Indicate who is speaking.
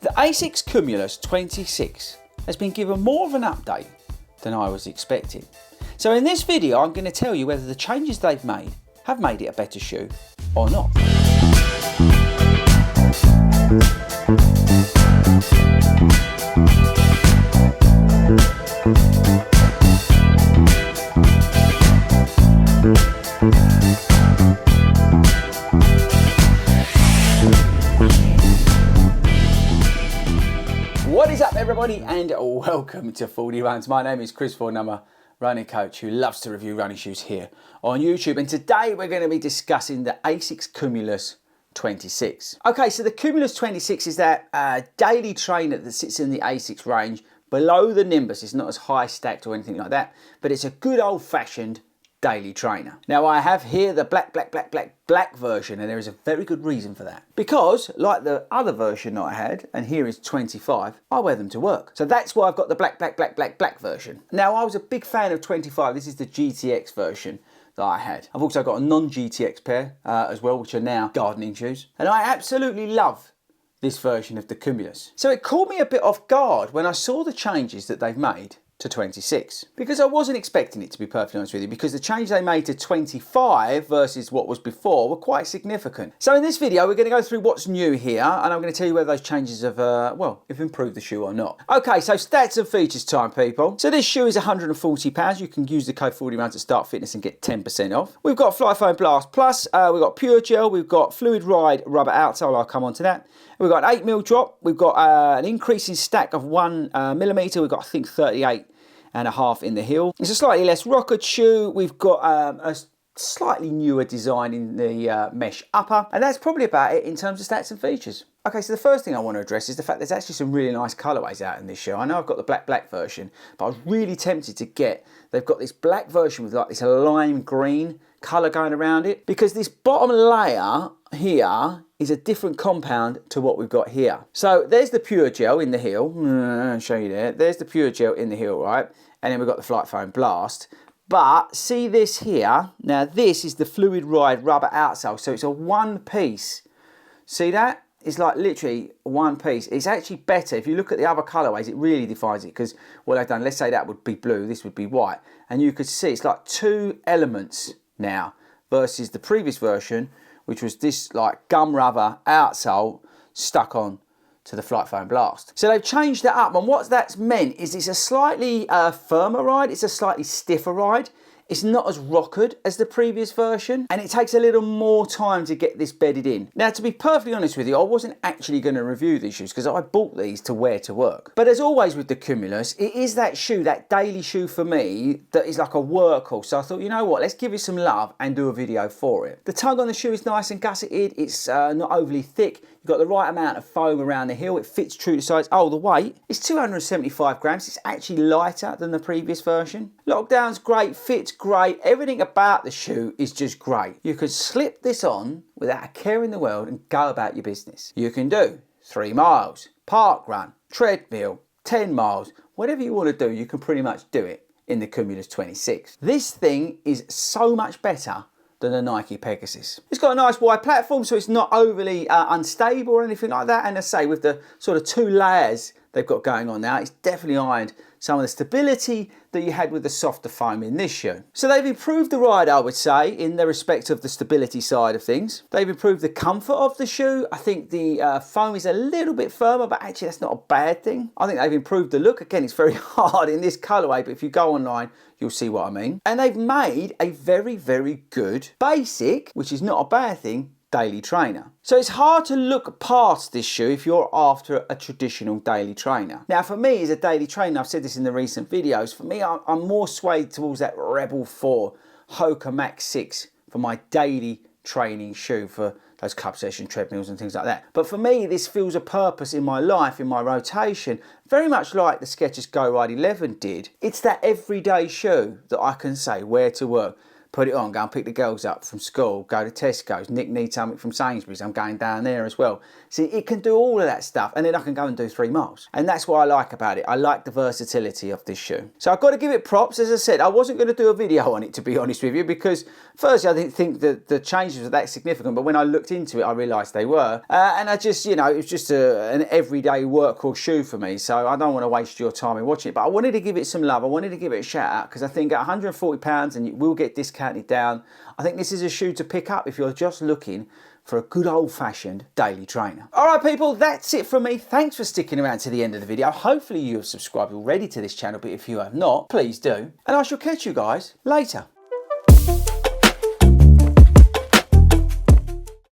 Speaker 1: The ASICS Cumulus 26 has been given more of an update than I was expecting. So in this video I'm going to tell you whether the changes they've made have made it a better shoe or not. What is up everybody, and welcome to FORDY Runs. My name is Chris Ford, I'm a running coach who loves to review running shoes here on YouTube, and today we're going to be discussing the ASICS Cumulus 26. Okay, so the Cumulus 26 is that daily trainer that sits in the ASICS range below the Nimbus. It's not as high stacked or anything like that, but it's a good old-fashioned daily trainer. Now I have here the black version, and there is a very good reason for that. Because, like the other version that I had, and here is 25, I wear them to work. So that's why I've got the black version. Now I was a big fan of 25, this is the GTX version that I had. I've also got a non-GTX pair as well, which are now gardening shoes. And I absolutely love this version of the Cumulus. So it caught me a bit off guard when I saw the changes that they've made to 26, because I wasn't expecting it, to be perfectly honest with you, because the change they made to 25 versus what was before were quite significant. So in this video we're going to go through what's new here, and I'm going to tell you whether those changes have have improved the shoe or not. Okay, so stats and features time, people. So this shoe is £140. You can use the code 40runs at Start Fitness and get 10% off. We've got Fly Foam Blast Plus, we've got Pure Gel, we've got Fluid Ride Rubber outsole, I'll come on to that. We've got an 8mm drop, we've got an increasing stack of 1mm, we've got I think 38.5 in the heel. It's a slightly less rockered shoe. We've got a slightly newer design in the mesh upper, and that's probably about it in terms of stats and features. Okay, so the first thing I want to address is the fact there's actually some really nice colorways out in this shoe. I know I've got the black version, but I was really tempted to get, they've got this black version with like this lime green color going around it, because this bottom layer here is a different compound to what we've got here. So there's the Pure Gel in the heel. I'll show you there. There's the Pure Gel in the heel, right? And then we've got the Flight Foam Blast. But see this here? Now this is the Fluid Ride Rubber outsole. So it's a one piece. See that? It's like literally one piece. It's actually better. If you look at the other colorways, it really defines it, because what I've done, let's say that would be blue, this would be white. And you could see it's like two elements now versus the previous version, which was this like gum rubber outsole stuck on to the Flight Foam Blast. So they've changed that up, and what that's meant is it's a slightly firmer ride, it's a slightly stiffer ride. It's not as rockered as the previous version, and it takes a little more time to get this bedded in. Now, to be perfectly honest with you, I wasn't actually going to review these shoes because I bought these to wear to work. But as always with the Cumulus, it is that shoe, that daily shoe for me, that is like a workhorse. So I thought, you know what, let's give it some love and do a video for it. The tug on the shoe is nice and gusseted. It's not overly thick. You've got the right amount of foam around the heel. It fits true to size. Oh, the weight is 275 grams. It's actually lighter than the previous version. Lockdown's great, fits great. Everything about the shoe is just great. You can slip this on without a care in the world and go about your business. You can do 3 miles, park run, treadmill, 10 miles, whatever you want to do, you can pretty much do it in the Cumulus 26. This thing is so much better than the Nike Pegasus. It's got a nice wide platform, so it's not overly unstable or anything like that. And as I say, with the sort of 2 layers they've got going on now, it's definitely ironed some of the stability that you had with the softer foam in this shoe. So they've improved the ride, I would say, in the respect of the stability side of things. They've improved the comfort of the shoe. I think the foam is a little bit firmer, but actually that's not a bad thing. I think they've improved the look. Again, it's very hard in this colorway, but if you go online, you'll see what I mean. And they've made a very, very good basic, which is not a bad thing, daily trainer. So it's hard to look past this shoe if you're after a traditional daily trainer. Now for me as a daily trainer, I've said this in the recent videos, for me I'm more swayed towards that Rebel 4 Hoka Max 6 for my daily training shoe for those club session treadmills and things like that. But for me, this fills a purpose in my life, in my rotation, very much like the Skechers Go Ride 11 did. It's that everyday shoe that I can say wear to work. put it on, go and pick the girls up from school, go to Tesco's, Nick needs something from Sainsbury's, I'm going down there as well. See, it can do all of that stuff, and then I can go and do 3 miles. And that's what I like about it. I like the versatility of this shoe. So I've got to give it props. As I said, I wasn't going to do a video on it, to be honest with you, because firstly, I didn't think that the changes were that significant, but when I looked into it, I realised they were. And I just, you know, it was just an everyday workhorse shoe for me, so I don't want to waste your time in watching it. But I wanted to give it some love. I wanted to give it a shout out, because I think at £140, and it will get discounted down, I think this is a shoe to pick up if you're just looking for a good old-fashioned daily trainer. All right, people, that's it from me. Thanks for sticking around to the end of the video. Hopefully you have subscribed already to this channel, but if you have not, please do. And I shall catch you guys later.